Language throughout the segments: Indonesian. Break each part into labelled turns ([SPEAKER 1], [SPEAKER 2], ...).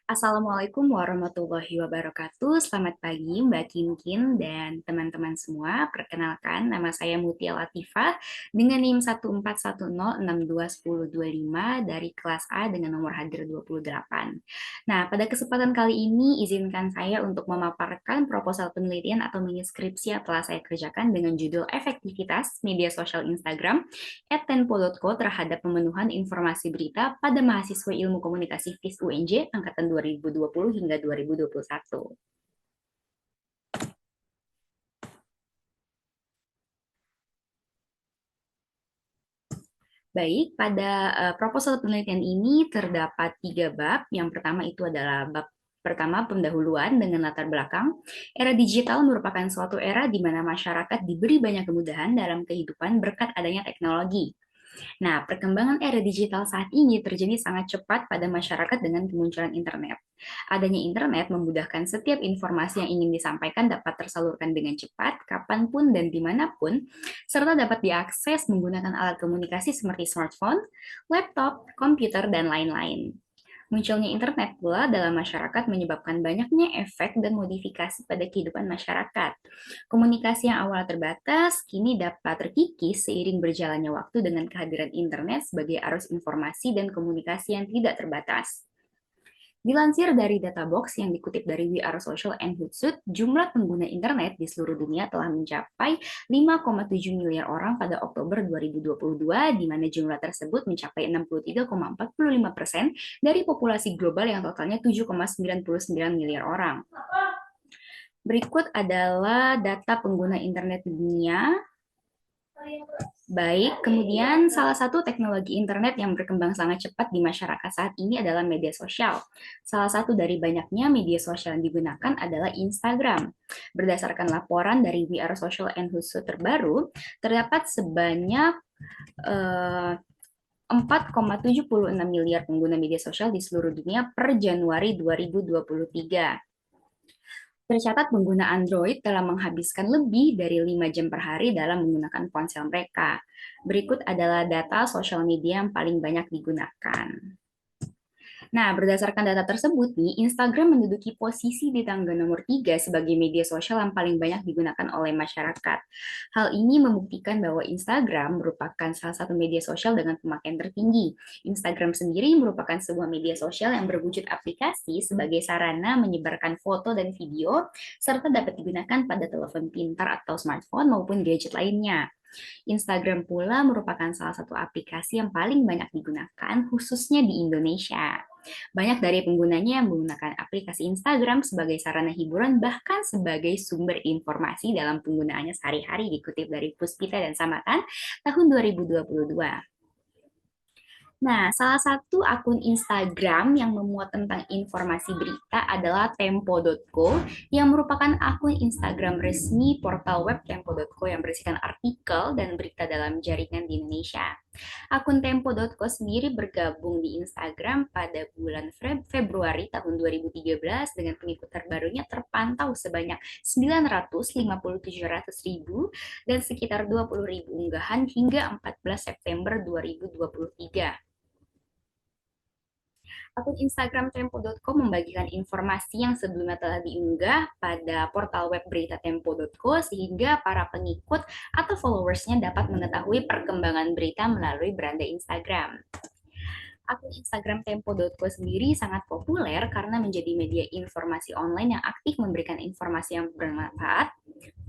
[SPEAKER 1] Assalamualaikum warahmatullahi wabarakatuh. Selamat pagi Mbak Kinkin dan teman-teman semua. Perkenalkan, nama saya Mutia Latifah dengan NIM 1410621025 dari kelas A dengan nomor hadir 28. Nah, pada kesempatan kali ini izinkan saya untuk memaparkan proposal penelitian atau mini skripsi yang telah saya kerjakan dengan judul Efektivitas Media Sosial Instagram @tempo.co terhadap pemenuhan informasi berita pada mahasiswa Ilmu Komunikasi FIS UNJ angkatan 2020 hingga 2021. Baik, pada proposal penelitian ini terdapat 3 bab. Yang pertama itu adalah bab pertama pendahuluan dengan latar belakang. Era digital merupakan suatu era di mana masyarakat diberi banyak kemudahan dalam kehidupan berkat adanya teknologi. Nah, perkembangan era digital saat ini terjadi sangat cepat pada masyarakat dengan kemunculan internet. Adanya internet memudahkan setiap informasi yang ingin disampaikan dapat tersalurkan dengan cepat, kapanpun dan dimanapun, serta dapat diakses menggunakan alat komunikasi seperti smartphone, laptop, komputer, dan lain-lain. Munculnya internet pula dalam masyarakat menyebabkan banyaknya efek dan modifikasi pada kehidupan masyarakat. Komunikasi yang awal terbatas kini dapat terkikis seiring berjalannya waktu dengan kehadiran internet sebagai arus informasi dan komunikasi yang tidak terbatas. Dilansir dari data box yang dikutip dari We Are Social and Hootsuite, jumlah pengguna internet di seluruh dunia telah mencapai 5,7 miliar orang pada Oktober 2022, di mana jumlah tersebut mencapai 63,45% dari populasi global yang totalnya 7,99 miliar orang. Berikut adalah data pengguna internet dunia. Baik, kemudian salah satu teknologi internet yang berkembang sangat cepat di masyarakat saat ini adalah media sosial. Salah satu dari banyaknya media sosial yang digunakan adalah Instagram. Berdasarkan laporan dari We Are Social and Hootsuite terbaru, terdapat sebanyak 4,76 miliar pengguna media sosial di seluruh dunia per Januari 2023. Tercatat pengguna Android telah menghabiskan lebih dari 5 jam per hari dalam menggunakan ponsel mereka. Berikut adalah data sosial media yang paling banyak digunakan. Nah, berdasarkan data tersebut nih, Instagram menduduki posisi di tangga nomor 3 sebagai media sosial yang paling banyak digunakan oleh masyarakat. Hal ini membuktikan bahwa Instagram merupakan salah satu media sosial dengan pemakaian tertinggi. Instagram sendiri merupakan sebuah media sosial yang berwujud aplikasi sebagai sarana menyebarkan foto dan video, serta dapat digunakan pada telepon pintar atau smartphone maupun gadget lainnya. Instagram pula merupakan salah satu aplikasi yang paling banyak digunakan, khususnya di Indonesia. Banyak dari penggunanya yang menggunakan aplikasi Instagram sebagai sarana hiburan, bahkan sebagai sumber informasi dalam penggunaannya sehari-hari, dikutip dari Puspita dan Samatan tahun 2022. Nah, salah satu akun Instagram yang memuat tentang informasi berita adalah tempo.co yang merupakan akun Instagram resmi portal web tempo.co yang berisikan artikel dan berita dalam jaringan di Indonesia. Akun tempo.co sendiri bergabung di Instagram pada bulan Februari tahun 2013 dengan pengikut terbarunya terpantau sebanyak 957.000 dan sekitar 20.000 unggahan hingga 14 September 2023. Akun Instagram Tempo.co membagikan informasi yang sebelumnya telah diunggah pada portal web berita Tempo.co sehingga para pengikut atau followersnya dapat mengetahui perkembangan berita melalui beranda Instagram. Akun Instagram Tempo.co sendiri sangat populer karena menjadi media informasi online yang aktif memberikan informasi yang bermanfaat,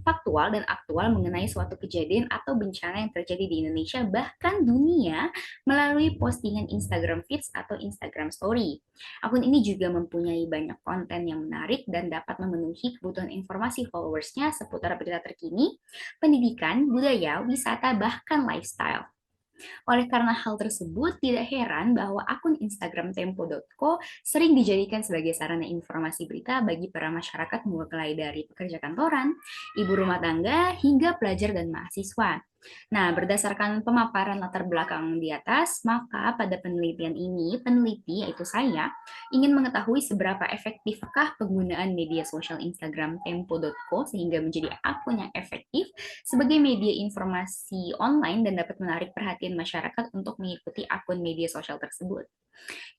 [SPEAKER 1] faktual dan aktual mengenai suatu kejadian atau bencana yang terjadi di Indonesia bahkan dunia melalui postingan Instagram Feeds atau Instagram Story. Akun ini juga mempunyai banyak konten yang menarik dan dapat memenuhi kebutuhan informasi followersnya seputar berita terkini, pendidikan, budaya, wisata, bahkan lifestyle. Oleh karena hal tersebut, tidak heran bahwa akun Instagram Tempo.co sering dijadikan sebagai sarana informasi berita bagi para masyarakat mulai dari pekerja kantoran, ibu rumah tangga, hingga pelajar dan mahasiswa. Nah, berdasarkan pemaparan latar belakang di atas, maka pada penelitian ini, peneliti, yaitu saya, ingin mengetahui seberapa efektifkah penggunaan media sosial Instagram Tempo.co sehingga menjadi akun yang efektif sebagai media informasi online dan dapat menarik perhatian masyarakat untuk mengikuti akun media sosial tersebut.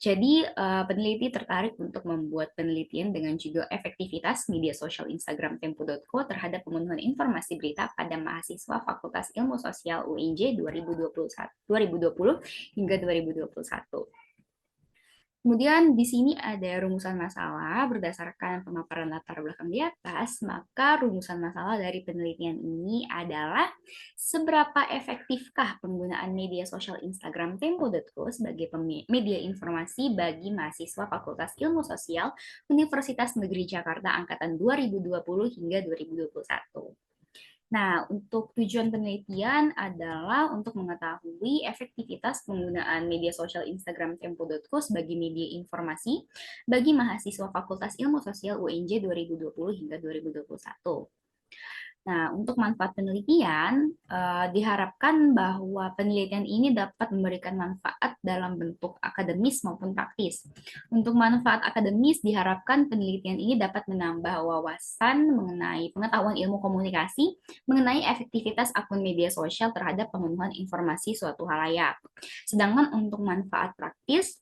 [SPEAKER 1] Jadi, peneliti tertarik untuk membuat penelitian dengan judul Efektivitas Media Sosial Instagram Tempo.co terhadap pemenuhan informasi berita pada mahasiswa Fakultas Ilmu Sosial UNJ 2020 hingga 2021. Kemudian di sini ada rumusan masalah berdasarkan pemaparan latar belakang di atas, maka rumusan masalah dari penelitian ini adalah seberapa efektifkah penggunaan media sosial Instagram Tempo.co sebagai media informasi bagi mahasiswa Fakultas Ilmu Sosial Universitas Negeri Jakarta angkatan 2020 hingga 2021. Nah, untuk tujuan penelitian adalah untuk mengetahui efektivitas penggunaan media sosial Instagram Tempo.co sebagai media informasi bagi mahasiswa Fakultas Ilmu Sosial UNJ 2020 hingga 2021. Nah, untuk manfaat penelitian, diharapkan bahwa penelitian ini dapat memberikan manfaat dalam bentuk akademis maupun praktis. Untuk manfaat akademis, diharapkan penelitian ini dapat menambah wawasan mengenai pengetahuan ilmu komunikasi, mengenai efektivitas akun media sosial terhadap pemenuhan informasi suatu halayak. Sedangkan untuk manfaat praktis,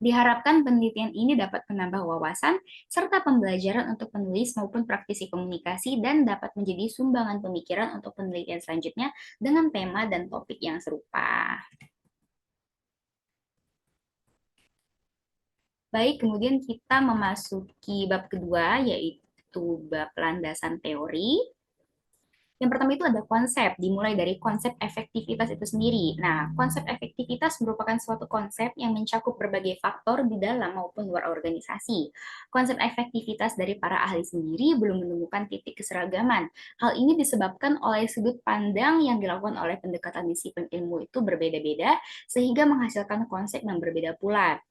[SPEAKER 1] diharapkan penelitian ini dapat menambah wawasan serta pembelajaran untuk penulis maupun praktisi komunikasi dan dapat menjadi sumbangan pemikiran untuk penelitian selanjutnya dengan tema dan topik yang serupa. Baik, kemudian kita memasuki bab kedua, yaitu bab landasan teori. Yang pertama itu ada konsep, dimulai dari konsep efektivitas itu sendiri. Nah, konsep efektivitas merupakan suatu konsep yang mencakup berbagai faktor di dalam maupun luar organisasi. Konsep efektivitas dari para ahli sendiri belum menemukan titik keseragaman. Hal ini disebabkan oleh sudut pandang yang dilakukan oleh pendekatan disiplin ilmu itu berbeda-beda, sehingga menghasilkan konsep yang berbeda pula.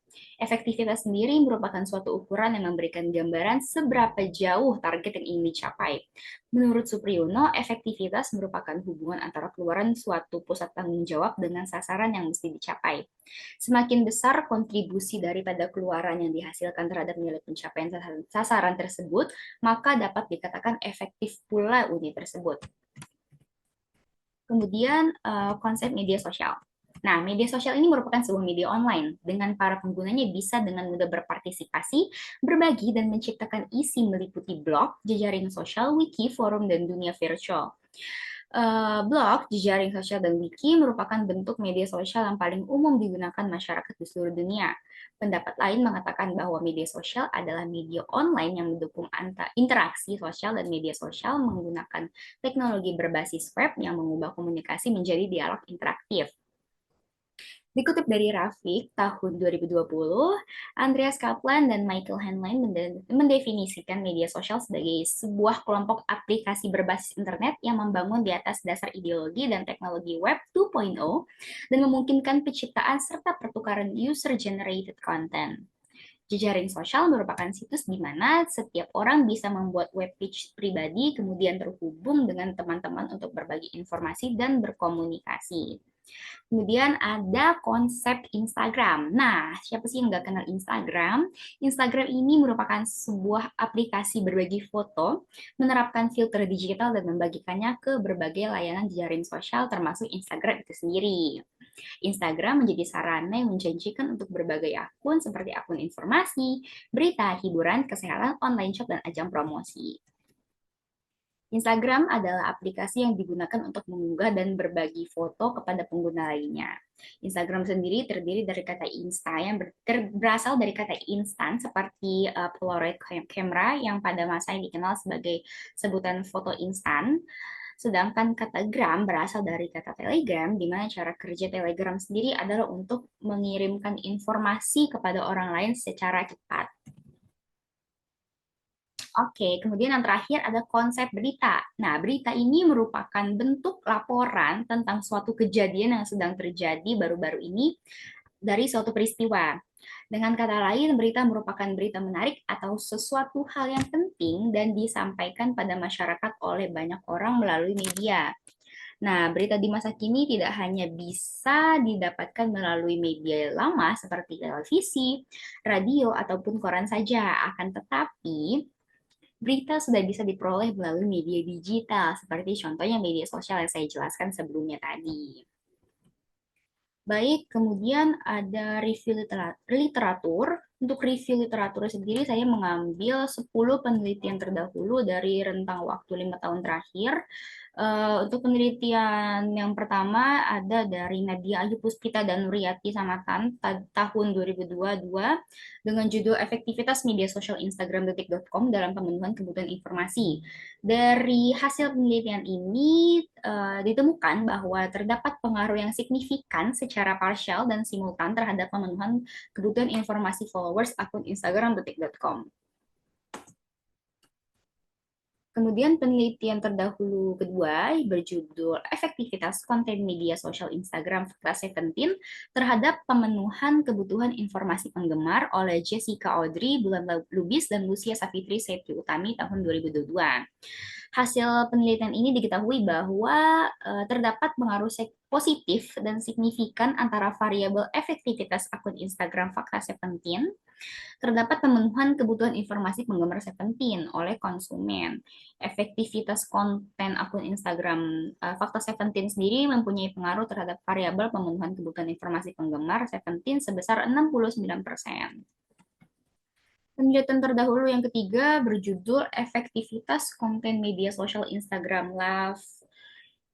[SPEAKER 1] Efektivitas sendiri merupakan suatu ukuran yang memberikan gambaran seberapa jauh target yang ingin dicapai. Menurut Supriyono, efektivitas merupakan hubungan antara keluaran suatu pusat tanggung jawab dengan sasaran yang mesti dicapai. Semakin besar kontribusi daripada keluaran yang dihasilkan terhadap nilai pencapaian sasaran tersebut, maka dapat dikatakan efektif pula unit tersebut. Kemudian konsep media sosial. Nah, media sosial ini merupakan sebuah media online, dengan para penggunanya bisa dengan mudah berpartisipasi, berbagi, dan menciptakan isi meliputi blog, jejaring sosial, wiki, forum, dan dunia virtual. Blog, jejaring sosial, dan wiki merupakan bentuk media sosial yang paling umum digunakan masyarakat di seluruh dunia. Pendapat lain mengatakan bahwa media sosial adalah media online yang mendukung interaksi sosial dan media sosial menggunakan teknologi berbasis web yang mengubah komunikasi menjadi dialog interaktif. Dikutip dari Rafik tahun 2020, Andreas Kaplan dan Michael Hanlon mendefinisikan media sosial sebagai sebuah kelompok aplikasi berbasis internet yang membangun di atas dasar ideologi dan teknologi Web 2.0 dan memungkinkan penciptaan serta pertukaran user-generated content. Jejaring sosial merupakan situs di mana setiap orang bisa membuat web page pribadi, kemudian terhubung dengan teman-teman untuk berbagi informasi dan berkomunikasi. Kemudian ada konsep Instagram. Nah, siapa sih yang nggak kenal Instagram? Instagram ini merupakan sebuah aplikasi berbagi foto, menerapkan filter digital dan membagikannya ke berbagai layanan jejaring sosial termasuk Instagram itu sendiri. Instagram menjadi sarana yang menjanjikan untuk berbagai akun seperti akun informasi, berita, hiburan, kesehatan, online shop, dan ajang promosi. Instagram adalah aplikasi yang digunakan untuk mengunggah dan berbagi foto kepada pengguna lainnya. Instagram sendiri terdiri dari kata insta yang berasal dari kata instan seperti Polaroid camera yang pada masa yang dikenal sebagai sebutan foto instan. Sedangkan kata gram berasal dari kata telegram, di mana cara kerja telegram sendiri adalah untuk mengirimkan informasi kepada orang lain secara cepat. Oke, kemudian yang terakhir ada konsep berita. Nah, berita ini merupakan bentuk laporan tentang suatu kejadian yang sedang terjadi baru-baru ini dari suatu peristiwa. Dengan kata lain, berita merupakan berita menarik atau sesuatu hal yang penting dan disampaikan pada masyarakat oleh banyak orang melalui media. Nah, berita di masa kini tidak hanya bisa didapatkan melalui media lama seperti televisi, radio, ataupun koran saja, akan tetapi berita sudah bisa diperoleh melalui media digital, seperti contohnya media sosial yang saya jelaskan sebelumnya tadi. Baik, kemudian ada review literatur. Untuk review literatur sendiri, saya mengambil 10 penelitian terdahulu dari rentang waktu 5 tahun terakhir. Untuk penelitian yang pertama ada dari Nadia Ayu Puspita dan Nuriyati Samatan tahun 2022 dengan judul Efektivitas Media Sosial Instagram detik.com dalam pemenuhan kebutuhan informasi. Dari hasil penelitian ini ditemukan bahwa terdapat pengaruh yang signifikan secara parsial dan simultan terhadap pemenuhan kebutuhan informasi followers akun Instagram detik.com. Kemudian penelitian terdahulu kedua berjudul Efektivitas Konten Media Sosial Instagram Fakta 17 terhadap pemenuhan kebutuhan informasi penggemar oleh Jessica Audrey, Bulan Lubis, dan Lucia Savitri Setri Utami tahun 2022. Hasil penelitian ini diketahui bahwa terdapat pengaruh positif dan signifikan antara variabel efektivitas akun Instagram Fakta 17 terdapat pemenuhan kebutuhan informasi penggemar Seventeen oleh konsumen. Efektivitas konten akun Instagram Fakta Seventeen sendiri mempunyai pengaruh terhadap variabel pemenuhan kebutuhan informasi penggemar Seventeen sebesar 69%. Penelitian terdahulu yang ketiga berjudul Efektivitas Konten Media Sosial Instagram Live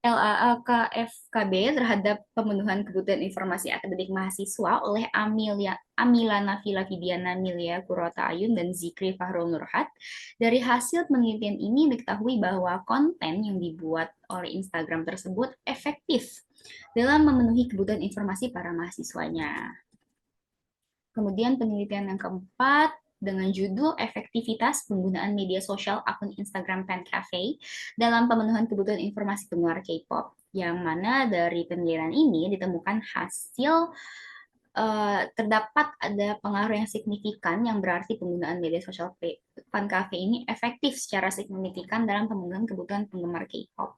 [SPEAKER 1] LAAKFKB terhadap pemenuhan kebutuhan informasi akademik mahasiswa oleh Amila Nafila Fidiana Milia Kurota Ayun dan Zikri Fahrul Nurhat. Dari hasil penelitian ini diketahui bahwa konten yang dibuat oleh Instagram tersebut efektif dalam memenuhi kebutuhan informasi para mahasiswanya. Kemudian penelitian yang keempat dengan judul Efektivitas Penggunaan Media Sosial Akun Instagram Fan Cafe dalam pemenuhan kebutuhan informasi penggemar K-pop, yang mana dari penelitian ini ditemukan hasil terdapat ada pengaruh yang signifikan yang berarti penggunaan media sosial Fan Cafe ini efektif secara signifikan dalam pemenuhan kebutuhan penggemar K-pop.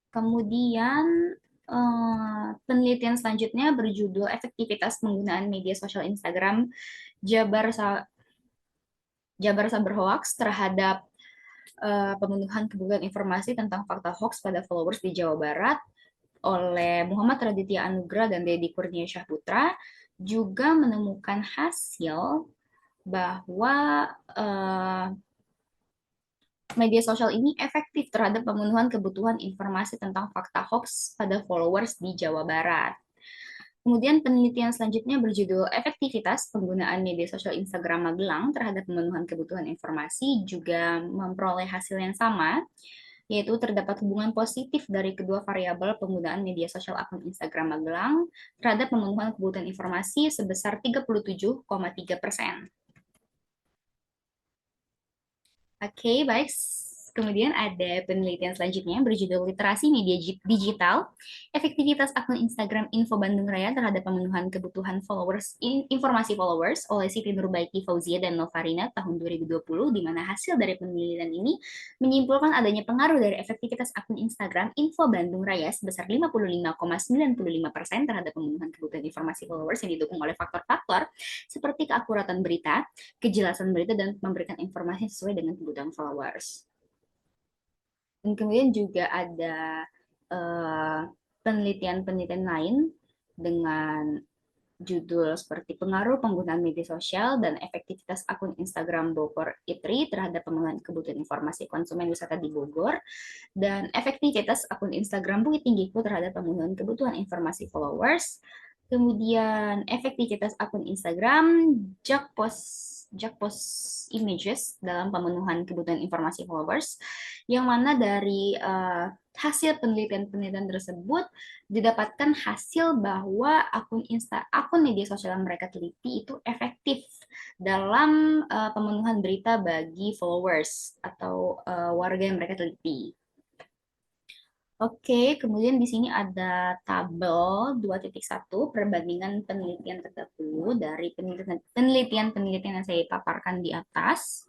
[SPEAKER 1] Kemudian penelitian selanjutnya berjudul Efektivitas Penggunaan Media Sosial Instagram Jabar Saber Hoax terhadap pemenuhan kebutuhan informasi tentang fakta hoax pada followers di Jawa Barat oleh Muhammad Raditya Anugrah dan Deddy Kurnia Syahputra juga menemukan hasil bahwa media sosial ini efektif terhadap pemenuhan kebutuhan informasi tentang fakta hoax pada followers di Jawa Barat. Kemudian penelitian selanjutnya berjudul Efektivitas Penggunaan Media Sosial Instagram Magelang terhadap pemenuhan kebutuhan informasi juga memperoleh hasil yang sama, yaitu terdapat hubungan positif dari kedua variabel penggunaan media sosial akun Instagram Magelang terhadap pemenuhan kebutuhan informasi sebesar 37,3%. Oke, baik. Kemudian ada penelitian selanjutnya berjudul Literasi Media Digital, Efektivitas Akun Instagram Info Bandung Raya terhadap pemenuhan kebutuhan informasi followers oleh Siti Nurbaiki Fauzia dan Novarina tahun 2020, di mana hasil dari penelitian ini menyimpulkan adanya pengaruh dari efektivitas akun Instagram Info Bandung Raya sebesar 55,95% terhadap pemenuhan kebutuhan informasi followers yang didukung oleh faktor-faktor seperti keakuratan berita, kejelasan berita, dan memberikan informasi sesuai dengan kebutuhan followers. Dan kemudian juga ada penelitian-penelitian lain dengan judul seperti pengaruh penggunaan media sosial dan efektivitas akun Instagram Bogor Itri terhadap pemenuhan kebutuhan informasi konsumen wisata di Bogor, dan efektivitas akun Instagram Bukit Tinggiku terhadap pemenuhan kebutuhan informasi followers. Kemudian efektivitas akun Instagram Jakpos Images dalam pemenuhan kebutuhan informasi followers, yang mana dari hasil penelitian-penelitian tersebut didapatkan hasil bahwa akun media sosial yang mereka teliti itu efektif dalam pemenuhan berita bagi followers atau warga yang mereka teliti. Oke, kemudian di sini ada tabel 2.1 perbandingan penelitian terdahulu dari penelitian-penelitian yang saya paparkan di atas.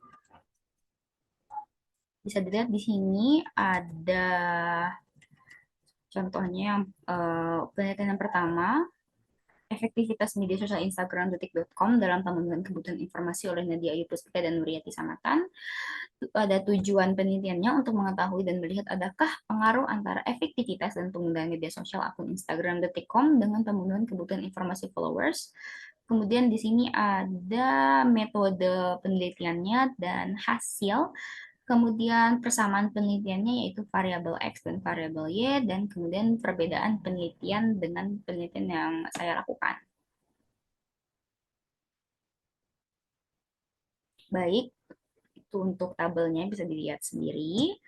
[SPEAKER 1] Bisa dilihat di sini ada contohnya yang penelitian yang pertama, efektivitas media sosial Instagram detik.com dalam pemenuhan kebutuhan informasi oleh Nadia Ayu Puspita dan Nuryati Samatan. Ada tujuan penelitiannya untuk mengetahui dan melihat adakah pengaruh antara efektivitas dan penggunaan media sosial akun Instagram detik.com dengan pemenuhan kebutuhan informasi followers. Kemudian di sini ada metode penelitiannya dan hasil. Kemudian persamaan penelitiannya yaitu variabel X dan variabel Y, dan kemudian perbedaan penelitian dengan penelitian yang saya lakukan. Baik, itu untuk tabelnya bisa dilihat sendiri.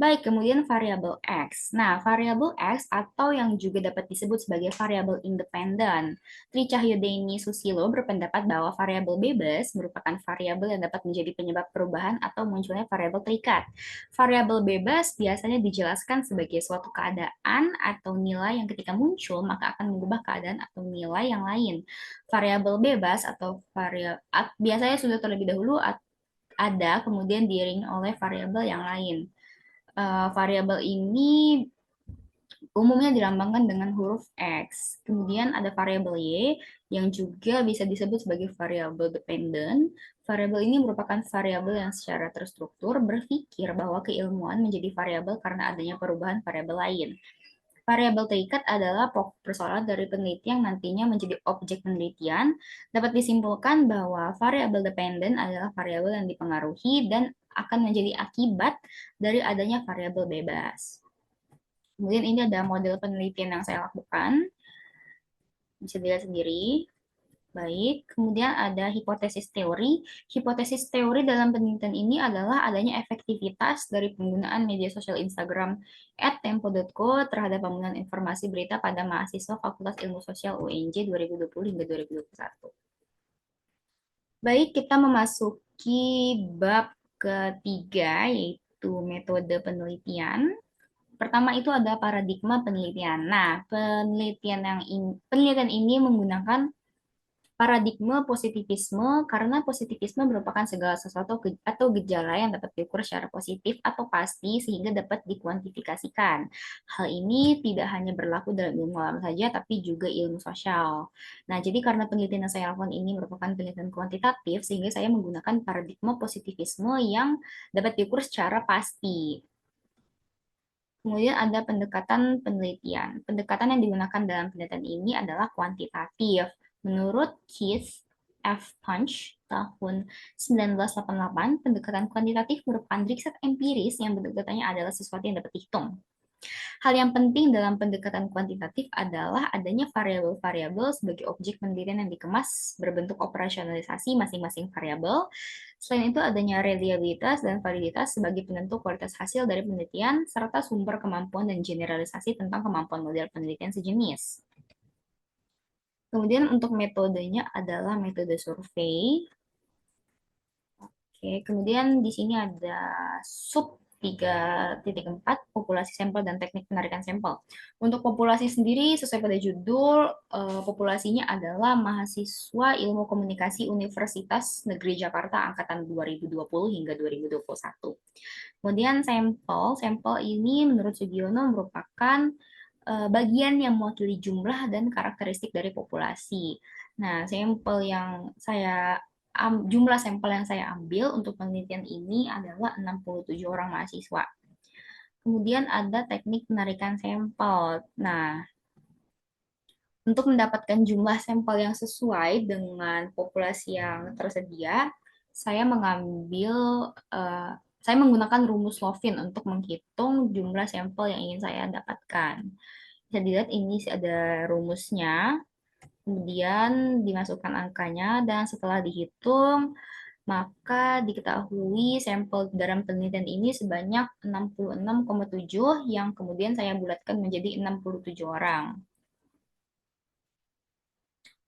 [SPEAKER 1] Baik, kemudian variabel X. Nah, variabel X atau yang juga dapat disebut sebagai variabel independen. Tri Cahyodeni Susilo berpendapat bahwa variabel bebas merupakan variabel yang dapat menjadi penyebab perubahan atau munculnya variabel terikat. Variabel bebas biasanya dijelaskan sebagai suatu keadaan atau nilai yang ketika muncul maka akan mengubah keadaan atau nilai yang lain. Variabel bebas atau biasanya sudah terlebih dahulu ada kemudian diiringi oleh variabel yang lain. Variabel ini umumnya dilambangkan dengan huruf X. Kemudian ada variabel Y yang juga bisa disebut sebagai variabel dependent. Variabel ini merupakan variabel yang secara terstruktur berpikir bahwa keilmuan menjadi variabel karena adanya perubahan variabel lain. Variabel terikat adalah pokok persoalan dari peneliti yang nantinya menjadi objek penelitian. Dapat disimpulkan bahwa variabel dependent adalah variabel yang dipengaruhi dan akan menjadi akibat dari adanya variabel bebas. Kemudian ini ada model penelitian yang saya lakukan, bisa dilihat sendiri. Baik, kemudian ada hipotesis teori. Hipotesis teori dalam penelitian ini adalah adanya efektivitas dari penggunaan media sosial Instagram @tempo.co terhadap pemenuhan informasi berita pada mahasiswa Fakultas Ilmu Sosial UNJ 2020 hingga 2021. Baik, kita memasuki bab ketiga, yaitu metode penelitian. Pertama itu ada paradigma penelitian. Nah, penelitian ini menggunakan paradigma positivisme karena positivisme merupakan segala sesuatu atau gejala yang dapat diukur secara positif atau pasti sehingga dapat dikuantifikasikan. Hal ini tidak hanya berlaku dalam ilmu alam saja tapi juga ilmu sosial. Nah, jadi karena penelitian yang saya lakukan ini merupakan penelitian kuantitatif sehingga saya menggunakan paradigma positivisme yang dapat diukur secara pasti. Kemudian ada pendekatan penelitian. Pendekatan yang digunakan dalam penelitian ini adalah kuantitatif. Menurut Keith F. Punch tahun 1988, pendekatan kuantitatif merupakan riset empiris yang bentuk-bentuknya adalah sesuatu yang dapat dihitung. Hal yang penting dalam pendekatan kuantitatif adalah adanya variabel-variabel sebagai objek penelitian yang dikemas berbentuk operasionalisasi masing-masing variabel. Selain itu adanya reliabilitas dan validitas sebagai penentu kualitas hasil dari penelitian, serta sumber kemampuan dan generalisasi tentang kemampuan model penelitian sejenis. Kemudian untuk metodenya adalah metode survei. Oke, kemudian di sini ada sub 3.4 populasi sampel dan teknik penarikan sampel. Untuk populasi sendiri sesuai pada judul, populasinya adalah mahasiswa Ilmu Komunikasi Universitas Negeri Jakarta angkatan 2020 hingga 2021. Kemudian sampel ini menurut Sugiono merupakan bagian yang mewakili jumlah dan karakteristik dari populasi. Nah, jumlah sampel yang saya ambil untuk penelitian ini adalah 67 orang mahasiswa. Kemudian ada teknik penarikan sampel. Nah, untuk mendapatkan jumlah sampel yang sesuai dengan populasi yang tersedia, saya saya menggunakan rumus Lovin untuk menghitung jumlah sampel yang ingin saya dapatkan. Bisa dilihat ini ada rumusnya, kemudian dimasukkan angkanya, dan setelah dihitung, maka diketahui sampel dalam penelitian ini sebanyak 66,7 yang kemudian saya bulatkan menjadi 67 orang.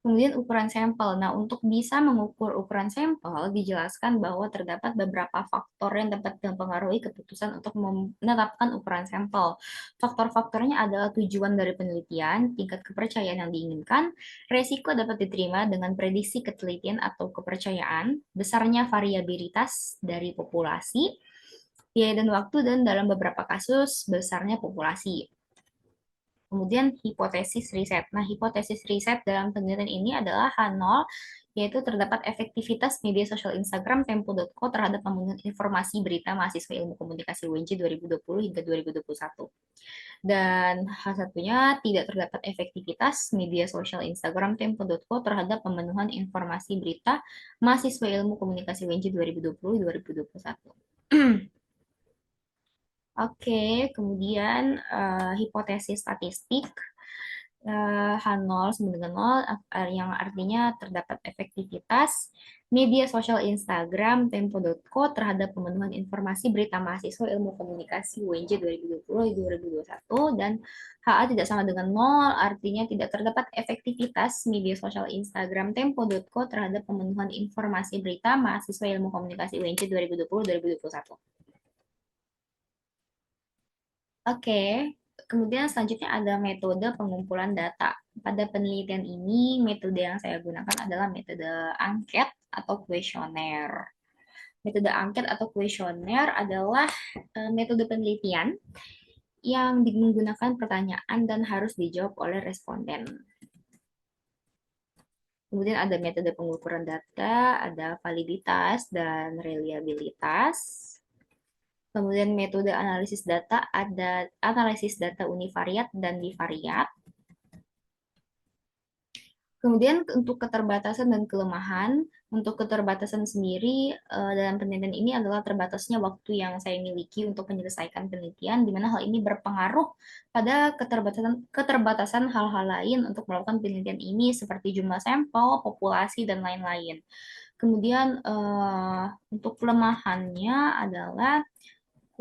[SPEAKER 1] Kemudian ukuran sampel. Nah, untuk bisa mengukur ukuran sampel, dijelaskan bahwa terdapat beberapa faktor yang dapat mempengaruhi keputusan untuk menetapkan ukuran sampel. Faktor-faktornya adalah tujuan dari penelitian, tingkat kepercayaan yang diinginkan, resiko dapat diterima dengan prediksi ketelitian atau kepercayaan, besarnya variabilitas dari populasi, biaya dan waktu, dan dalam beberapa kasus besarnya populasi. Kemudian hipotesis riset. Nah, hipotesis riset dalam penelitian ini adalah H0, yaitu terdapat efektivitas media sosial Instagram Tempo.co terhadap pemenuhan informasi berita mahasiswa ilmu komunikasi UNJ 2020 hingga 2021. Dan hal satunya tidak terdapat efektivitas media sosial Instagram Tempo.co terhadap pemenuhan informasi berita mahasiswa ilmu komunikasi UNJ 2020-2021. Oke, kemudian hipotesis statistik H0 sama dengan 0 yang artinya terdapat efektivitas media sosial Instagram Tempo.co terhadap pemenuhan informasi berita mahasiswa ilmu komunikasi UNJ 2020-2021 dan HA tidak sama dengan 0 artinya tidak terdapat efektivitas media sosial Instagram Tempo.co terhadap pemenuhan informasi berita mahasiswa ilmu komunikasi UNJ 2020-2021. Oke, kemudian selanjutnya ada metode pengumpulan data. Pada penelitian ini, metode yang saya gunakan adalah metode angket atau kuesioner. Metode angket atau kuesioner adalah metode penelitian yang menggunakan pertanyaan dan harus dijawab oleh responden. Kemudian ada metode pengukuran data, ada validitas dan reliabilitas. Kemudian metode analisis data, ada analisis data univariat dan bivariat. Kemudian untuk keterbatasan dan kelemahan, untuk keterbatasan sendiri dalam penelitian ini adalah terbatasnya waktu yang saya miliki untuk menyelesaikan penelitian, di mana hal ini berpengaruh pada keterbatasan hal-hal lain untuk melakukan penelitian ini seperti jumlah sampel, populasi, dan lain-lain. Kemudian untuk kelemahannya adalah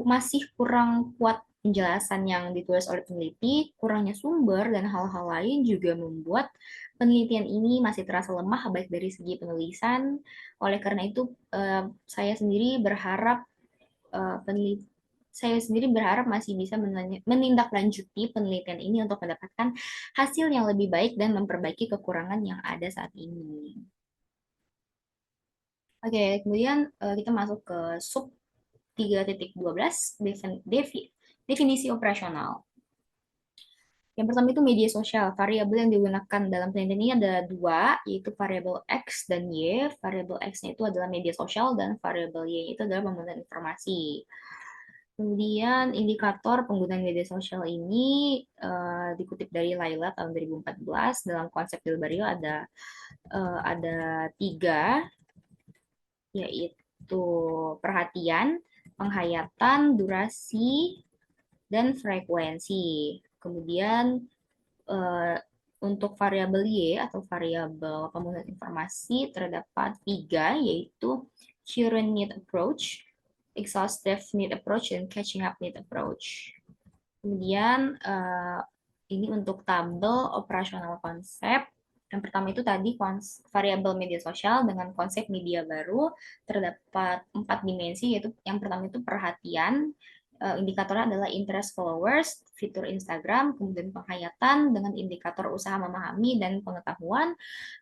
[SPEAKER 1] masih kurang kuat penjelasan yang ditulis oleh peneliti, kurangnya sumber, dan hal-hal lain juga membuat penelitian ini masih terasa lemah baik dari segi penulisan. Oleh karena itu, saya sendiri berharap masih bisa menindaklanjuti penelitian ini untuk mendapatkan hasil yang lebih baik dan memperbaiki kekurangan yang ada saat ini. Oke, kemudian kita masuk ke sub 3.12 definisi operasional. Yang pertama itu media sosial. Variabel yang digunakan dalam penelitian ini ada dua, yaitu variabel X dan Y. Variabel X-nya itu adalah media sosial dan variabel Y itu adalah pemenuhan informasi. Kemudian indikator penggunaan media sosial ini dikutip dari Laila tahun 2014. Dalam konsep Dilbario ada tiga, yaitu perhatian, penghayatan, durasi, dan frekuensi. Kemudian untuk variabel Y atau variabel pemenuhan informasi terdapat tiga, yaitu current need approach, exhaustive need approach, dan catching up need approach. Kemudian ini untuk tabel operasional konsep. Yang pertama itu tadi variabel media sosial dengan konsep media baru terdapat 4 dimensi, yaitu yang pertama itu perhatian, indikatornya adalah interest followers, fitur Instagram, kemudian penghayatan dengan indikator usaha memahami dan pengetahuan,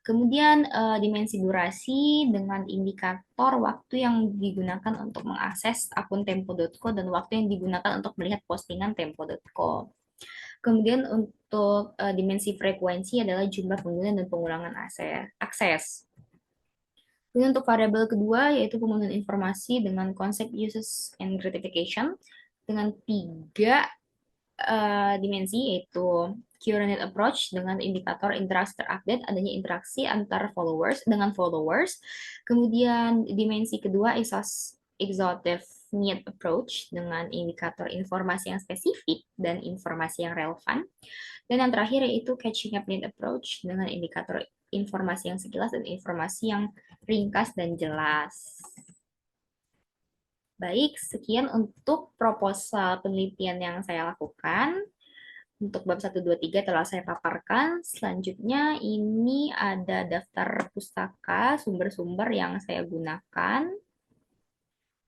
[SPEAKER 1] kemudian dimensi durasi dengan indikator waktu yang digunakan untuk mengakses akun Tempo.co dan waktu yang digunakan untuk melihat postingan Tempo.co. Kemudian untuk dimensi frekuensi adalah jumlah pengguna dan pengulangan akses. Kemudian untuk variabel kedua yaitu pemenuhan informasi dengan konsep uses and gratification dengan tiga dimensi, yaitu current approach dengan indikator interaksi terupdate, adanya interaksi antar followers dengan followers. Kemudian dimensi kedua exhaustive need approach dengan indikator informasi yang spesifik dan informasi yang relevan. Dan yang terakhir yaitu catching up need approach dengan indikator informasi yang sekilas dan informasi yang ringkas dan jelas. Baik, sekian untuk proposal penelitian yang saya lakukan. Untuk bab 1, 2, 3 telah saya paparkan. Selanjutnya ini ada daftar pustaka, sumber-sumber yang saya gunakan.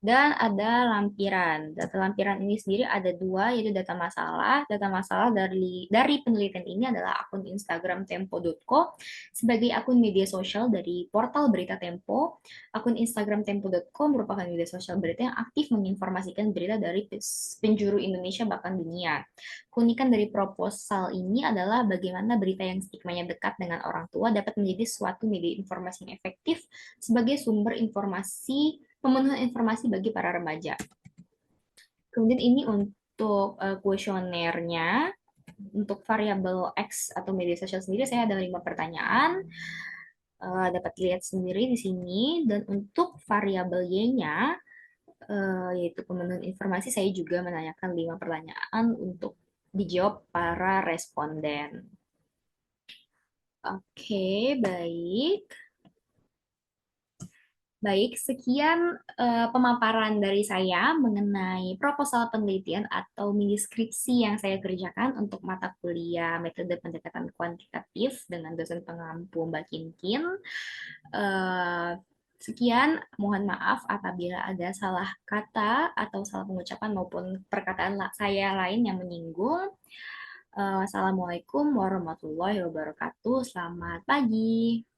[SPEAKER 1] Dan ada lampiran. Data lampiran ini sendiri ada dua, yaitu data masalah. Data masalah dari penelitian ini adalah akun Instagram Tempo.co sebagai akun media sosial dari portal berita Tempo. Akun Instagram Tempo.co merupakan media sosial berita yang aktif menginformasikan berita dari penjuru Indonesia bahkan dunia. Keunikan dari proposal ini adalah bagaimana berita yang stigmanya dekat dengan orang tua dapat menjadi suatu media informasi yang efektif sebagai sumber informasi pemenuhan informasi bagi para remaja. Kemudian ini untuk kuesionernya, untuk variabel X atau media sosial sendiri saya ada 5 pertanyaan. Dapat dilihat sendiri di sini. Dan untuk variabel Y-nya, yaitu pemenuhan informasi, saya juga menanyakan 5 pertanyaan untuk dijawab para responden. Oke, baik. Baik, sekian pemaparan dari saya mengenai proposal penelitian atau mini skripsi yang saya kerjakan untuk mata kuliah metode pendekatan kuantitatif dengan dosen pengampu Mbak Kinkin. Eh, Sekian, mohon maaf apabila ada salah kata atau salah pengucapan maupun perkataan saya lain yang menyinggung. Wassalamualaikum warahmatullahi wabarakatuh. Selamat pagi.